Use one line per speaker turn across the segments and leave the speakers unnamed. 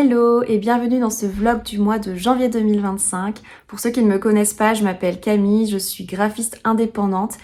Hello et bienvenue dans ce vlog du mois de janvier 2025. Pour ceux qui ne me connaissent pas, je m'appelle Camille, je suis graphiste indépendante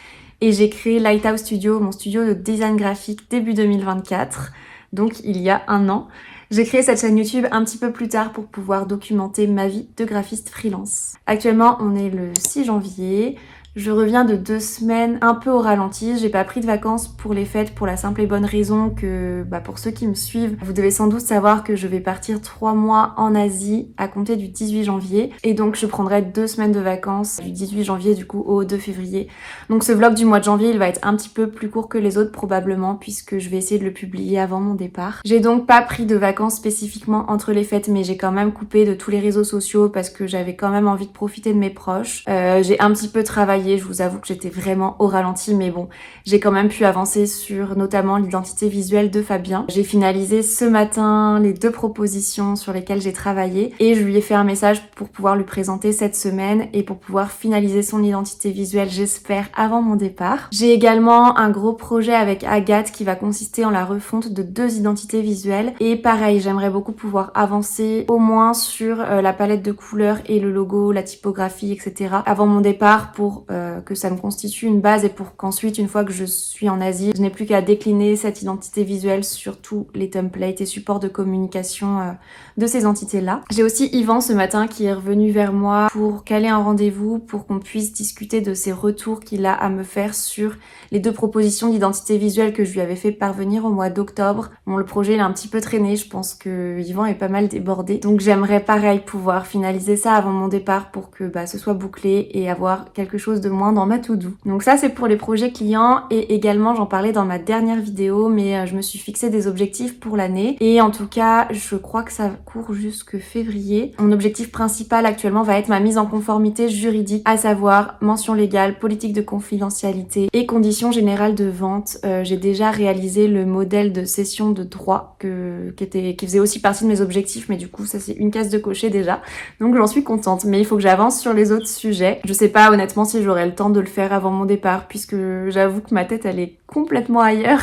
et j'ai créé Lighthouse Studio, mon studio de design graphique début 2024, donc il y a un an. J'ai créé cette chaîne YouTube un petit peu plus tard pour pouvoir documenter ma vie de graphiste freelance. Actuellement, on est le 6 janvier. Je reviens de 2 semaines un peu au ralenti, j'ai pas pris de vacances pour les fêtes pour la simple et bonne raison que pour ceux qui me suivent, vous devez sans doute savoir que je vais partir 3 mois en Asie à compter du 18 janvier et donc je prendrai 2 semaines de vacances du 18 janvier du coup au 2 février. Donc ce vlog du mois de janvier il va être un petit peu plus court que les autres probablement puisque je vais essayer de le publier avant mon départ. J'ai donc pas pris de vacances spécifiquement entre les fêtes mais j'ai quand même coupé de tous les réseaux sociaux parce que j'avais quand même envie de profiter de mes proches. J'ai un petit peu travaillé. Je vous avoue que j'étais vraiment au ralenti, mais bon, j'ai quand même pu avancer sur notamment l'identité visuelle de Fabien. J'ai finalisé ce matin les 2 propositions sur lesquelles j'ai travaillé et je lui ai fait un message pour pouvoir lui présenter cette semaine et pour pouvoir finaliser son identité visuelle, j'espère, avant mon départ. J'ai également un gros projet avec Agathe qui va consister en la refonte de 2 identités visuelles et pareil, j'aimerais beaucoup pouvoir avancer au moins sur la palette de couleurs et le logo, la typographie, etc. avant mon départ pour que ça me constitue une base et pour qu'ensuite, une fois que je suis en Asie, je n'ai plus qu'à décliner cette identité visuelle sur tous les templates et supports de communication de ces entités-là. J'ai aussi Yvan ce matin qui est revenu vers moi pour caler un rendez-vous pour qu'on puisse discuter de ses retours qu'il a à me faire sur les 2 propositions d'identité visuelle que je lui avais fait parvenir au mois d'octobre. Bon, le projet il a un petit peu traîné, je pense que Yvan est pas mal débordé. Donc j'aimerais pareil pouvoir finaliser ça avant mon départ pour que ce soit bouclé et avoir quelque chose de moins dans ma to-do. Donc ça c'est pour les projets clients et également j'en parlais dans ma dernière vidéo mais je me suis fixé des objectifs pour l'année et en tout cas je crois que ça court jusque février. Mon objectif principal actuellement va être ma mise en conformité juridique, à savoir mention légale, politique de confidentialité et conditions générales de vente. J'ai déjà réalisé le modèle de cession de droit qui faisait aussi partie de mes objectifs mais du coup ça c'est une case de cocher déjà. Donc j'en suis contente mais il faut que j'avance sur les autres sujets. Je sais pas honnêtement si j'aurai le temps de le faire avant mon départ puisque j'avoue que ma tête elle est complètement ailleurs.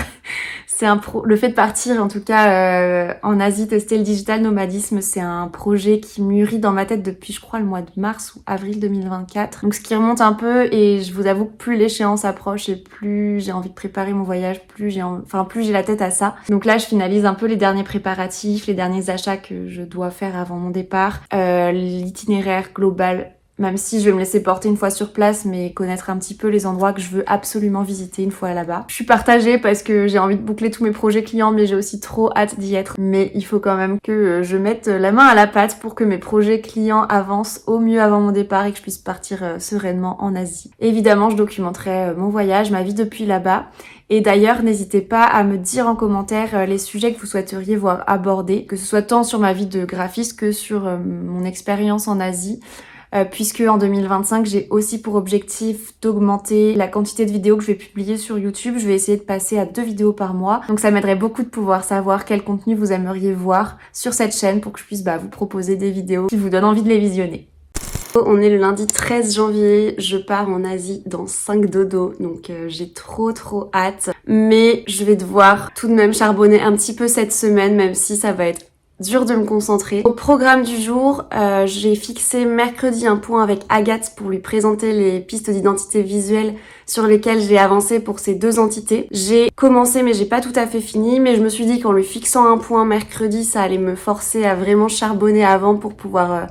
C'est le fait de partir en tout cas en Asie tester le digital nomadisme, c'est un projet qui mûrit dans ma tête depuis je crois le mois de mars ou avril 2024. Donc ce qui remonte un peu et je vous avoue que plus l'échéance approche et plus j'ai envie de préparer mon voyage, plus j'ai la tête à ça. Donc là je finalise un peu les derniers préparatifs, les derniers achats que je dois faire avant mon départ, l'itinéraire global. Même si je vais me laisser porter une fois sur place, mais connaître un petit peu les endroits que je veux absolument visiter une fois là-bas. Je suis partagée parce que j'ai envie de boucler tous mes projets clients, mais j'ai aussi trop hâte d'y être. Mais il faut quand même que je mette la main à la pâte pour que mes projets clients avancent au mieux avant mon départ et que je puisse partir sereinement en Asie. Évidemment, je documenterai mon voyage, ma vie depuis là-bas. Et d'ailleurs, n'hésitez pas à me dire en commentaire les sujets que vous souhaiteriez voir abordés, que ce soit tant sur ma vie de graphiste que sur mon expérience en Asie. Puisque en 2025 j'ai aussi pour objectif d'augmenter la quantité de vidéos que je vais publier sur YouTube. Je vais essayer de passer à 2 vidéos par mois, donc ça m'aiderait beaucoup de pouvoir savoir quel contenu vous aimeriez voir sur cette chaîne pour que je puisse vous proposer des vidéos qui vous donnent envie de les visionner. On est le lundi 13 janvier, je pars en Asie dans 5 dodo, donc j'ai trop hâte, mais je vais devoir tout de même charbonner un petit peu cette semaine, même si ça va être dur de me concentrer. Au programme du jour, j'ai fixé mercredi un point avec Agathe pour lui présenter les pistes d'identité visuelle sur lesquelles j'ai avancé pour ces 2 entités. J'ai commencé mais j'ai pas tout à fait fini, mais je me suis dit qu'en lui fixant un point mercredi, ça allait me forcer à vraiment charbonner avant pour pouvoir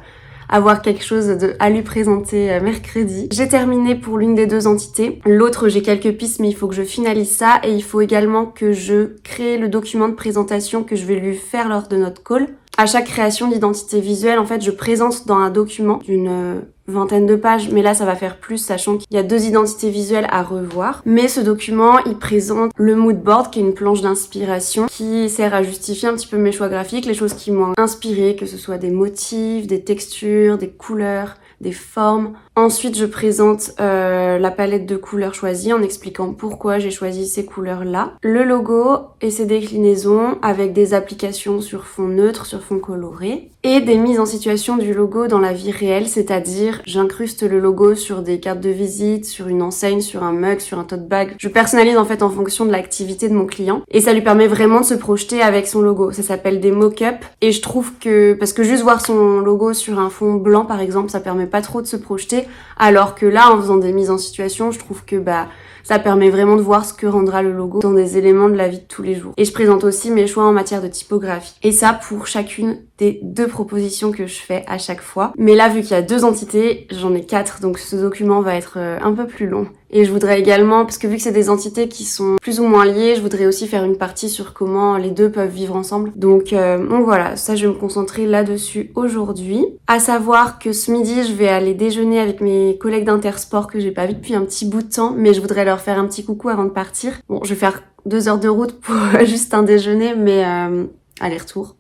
avoir quelque chose à lui présenter mercredi. J'ai terminé pour l'une des 2 entités. L'autre, j'ai quelques pistes, mais il faut que je finalise ça. Et il faut également que je crée le document de présentation que je vais lui faire lors de notre call. À chaque création d'identité visuelle, en fait, je présente dans un document d'une 20aine de pages, mais là ça va faire plus sachant qu'il y a 2 identités visuelles à revoir. Mais ce document, il présente le mood board qui est une planche d'inspiration qui sert à justifier un petit peu mes choix graphiques, les choses qui m'ont inspiré, que ce soit des motifs, des textures, des couleurs, des formes. Ensuite, je présente la palette de couleurs choisies en expliquant pourquoi j'ai choisi ces couleurs-là. Le logo et ses déclinaisons avec des applications sur fond neutre, sur fond coloré. Et des mises en situation du logo dans la vie réelle, c'est-à-dire j'incruste le logo sur des cartes de visite, sur une enseigne, sur un mug, sur un tote bag. Je personnalise en fait en fonction de l'activité de mon client. Et ça lui permet vraiment de se projeter avec son logo. Ça s'appelle des mock-ups. Et je trouve que, parce que juste voir son logo sur un fond blanc par exemple, ça permet pas trop de se projeter. Alors que là, en faisant des mises en situation, je trouve que ça permet vraiment de voir ce que rendra le logo dans des éléments de la vie de tous les jours. Et je présente aussi mes choix en matière de typographie. Et ça pour chacune des 2 propositions que je fais à chaque fois. Mais là, vu qu'il y a 2 entités, j'en ai 4, donc ce document va être un peu plus long. Et je voudrais également, parce que vu que c'est des entités qui sont plus ou moins liées, je voudrais aussi faire une partie sur comment les 2 peuvent vivre ensemble. Donc voilà, ça je vais me concentrer là-dessus aujourd'hui. À savoir que ce midi, je vais aller déjeuner avec mes collègues d'Intersport que j'ai pas vu depuis un petit bout de temps, mais je voudrais leur faire un petit coucou avant de partir. Bon, je vais faire 2 heures de route pour juste un déjeuner, mais aller-retour.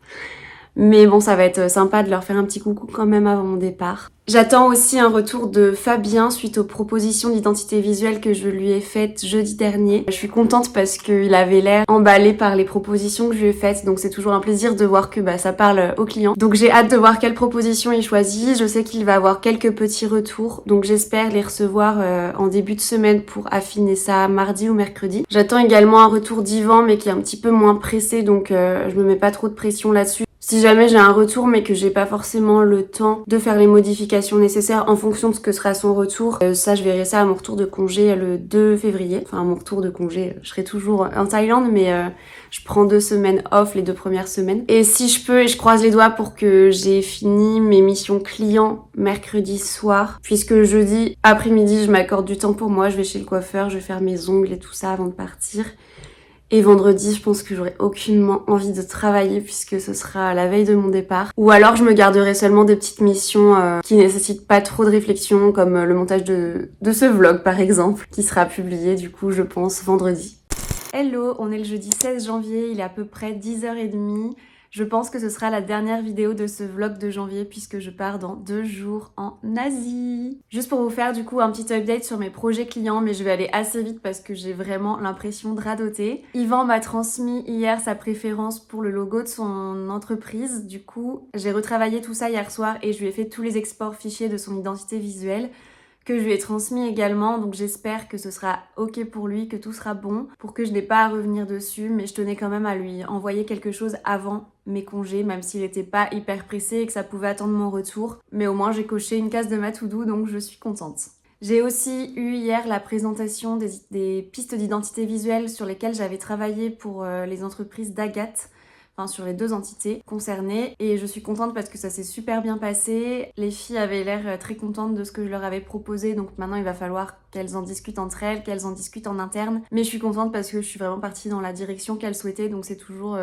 Mais bon, ça va être sympa de leur faire un petit coucou quand même avant mon départ. J'attends aussi un retour de Fabien suite aux propositions d'identité visuelle que je lui ai faites jeudi dernier. Je suis contente parce qu'il avait l'air emballé par les propositions que je lui ai faites, donc c'est toujours un plaisir de voir que ça parle aux clients. Donc j'ai hâte de voir quelle proposition il choisit. Je sais qu'il va avoir quelques petits retours, donc j'espère les recevoir en début de semaine pour affiner ça mardi ou mercredi. J'attends également un retour d'Yvan, mais qui est un petit peu moins pressé, donc je me mets pas trop de pression là-dessus. Si jamais j'ai un retour mais que j'ai pas forcément le temps de faire les modifications nécessaires en fonction de ce que sera son retour, ça je verrai ça à mon retour de congé le 2 février. Enfin à mon retour de congé, je serai toujours en Thaïlande mais je prends 2 semaines off les 2 premières semaines. Et si je peux, et je croise les doigts pour que j'ai fini mes missions clients mercredi soir, puisque jeudi après-midi je m'accorde du temps pour moi, je vais chez le coiffeur, je vais faire mes ongles et tout ça avant de partir. Et vendredi, je pense que j'aurai aucunement envie de travailler puisque ce sera la veille de mon départ. Ou alors je me garderai seulement des petites missions qui nécessitent pas trop de réflexion, comme le montage de ce vlog par exemple, qui sera publié du coup je pense vendredi. Hello, on est le jeudi 16 janvier, il est à peu près 10h30. Je pense que ce sera la dernière vidéo de ce vlog de janvier puisque je pars dans 2 jours en Asie. Juste pour vous faire du coup un petit update sur mes projets clients, mais je vais aller assez vite parce que j'ai vraiment l'impression de radoter. Yvan m'a transmis hier sa préférence pour le logo de son entreprise. Du coup, j'ai retravaillé tout ça hier soir et je lui ai fait tous les exports fichiers de son identité visuelle que je lui ai transmis également, donc j'espère que ce sera ok pour lui, que tout sera bon, pour que je n'ai pas à revenir dessus, mais je tenais quand même à lui envoyer quelque chose avant mes congés, même s'il n'était pas hyper pressé et que ça pouvait attendre mon retour, mais au moins j'ai coché une case de ma to-do, donc je suis contente. J'ai aussi eu hier la présentation des pistes d'identité visuelle sur lesquelles j'avais travaillé pour les entreprises d'Agathe, sur les 2 entités concernées, et je suis contente parce que ça s'est super bien passé. Les filles avaient l'air très contentes de ce que je leur avais proposé, donc maintenant il va falloir qu'elles en discutent entre elles, qu'elles en discutent en interne, mais je suis contente parce que je suis vraiment partie dans la direction qu'elles souhaitaient, donc c'est toujours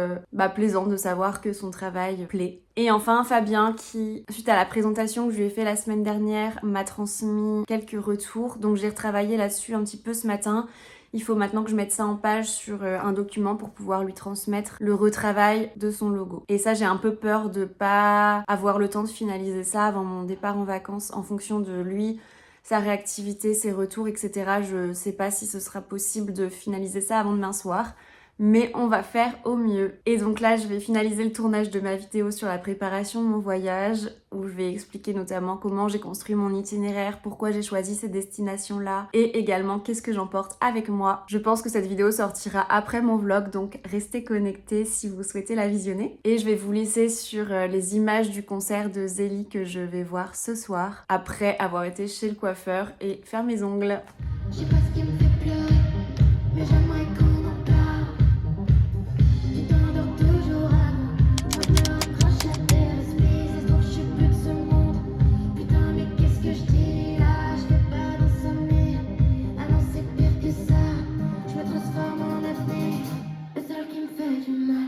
plaisant de savoir que son travail plaît. Et enfin Fabien qui, suite à la présentation que je lui ai fait la semaine dernière, m'a transmis quelques retours, donc j'ai retravaillé là-dessus un petit peu ce matin. Il faut maintenant que je mette ça en page sur un document pour pouvoir lui transmettre le retravail de son logo. Et ça, j'ai un peu peur de pas avoir le temps de finaliser ça avant mon départ en vacances en fonction de lui, sa réactivité, ses retours, etc. Je sais pas si ce sera possible de finaliser ça avant demain soir. Mais on va faire au mieux. Et donc là, je vais finaliser le tournage de ma vidéo sur la préparation de mon voyage, où je vais expliquer notamment comment j'ai construit mon itinéraire, pourquoi j'ai choisi ces destinations-là, et également qu'est-ce que j'emporte avec moi. Je pense que cette vidéo sortira après mon vlog, donc restez connectés si vous souhaitez la visionner. Et je vais vous laisser sur les images du concert de Zélie que je vais voir ce soir, après avoir été chez le coiffeur et faire mes ongles.
Je sais pas ce qui me fait pleurer, mais j'aimerais qu'on en parle. Tu t'endors toujours avant, on me raccroche à tes respirs, c'est trop que je suis plus de ce monde. Putain mais qu'est-ce que je dis là, je fais pas d'insomnie. Ah non c'est pire que ça, je me transforme en avenir, le seul qui me fait du mal.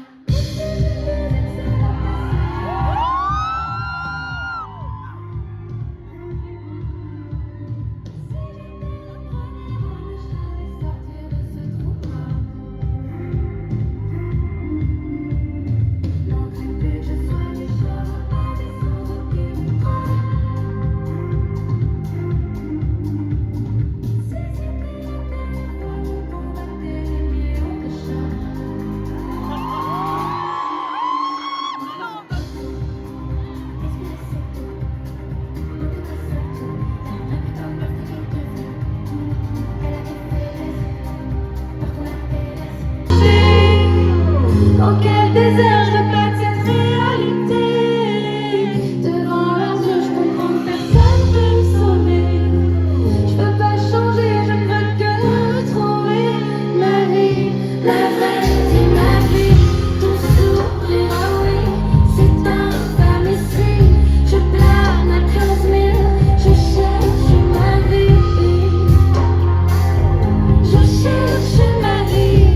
Dans quel désert je répète cette réalité. Devant leurs yeux, je comprends que personne peut me sauver. Je veux pas changer, je ne veux que retrouver ma vie, la vraie vie, ma vie. Ton sourire, ah oui, c'est infâme ici. Je plane à 15 000, je cherche ma vie. Je cherche ma vie.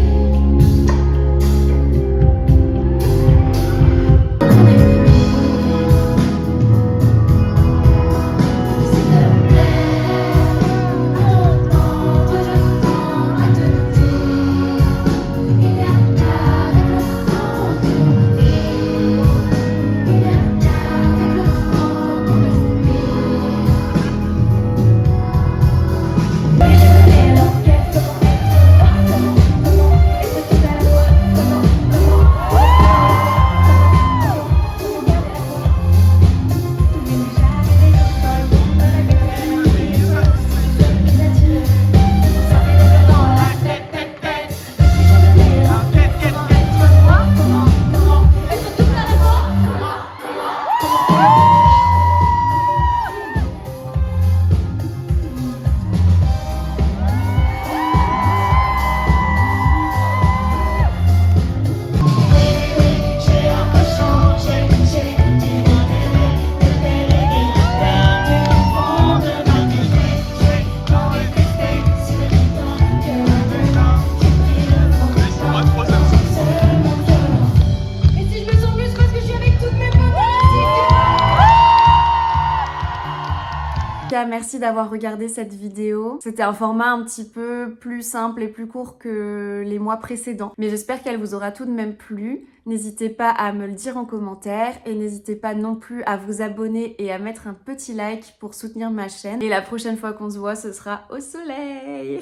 S'il te plaît, entendre, je tends à te dire. Il y a qu'avec le sang qu'on vit. Il y a qu'avec le sang qu'on respire. Et je connais l'orchestre, comment, et c'est tout à la fois, comment, j'ai un peu changé, j'ai dit mon aimé, de déléguer perdu au fond de ma vie. J'ai tant détesté, si le temps que maintenant j'ai pris le fond de toi, c'est mon violon. Et si je me sens mieux, c'est parce que je suis avec toutes mes potes.
Merci d'avoir regardé cette vidéo. C'était un format un petit peu plus simple et plus court que les mois précédents. Mais j'espère qu'elle vous aura tout de même plu. N'hésitez pas à me le dire en commentaire et n'hésitez pas non plus à vous abonner et à mettre un petit like pour soutenir ma chaîne. Et la prochaine fois qu'on se voit, ce sera au soleil!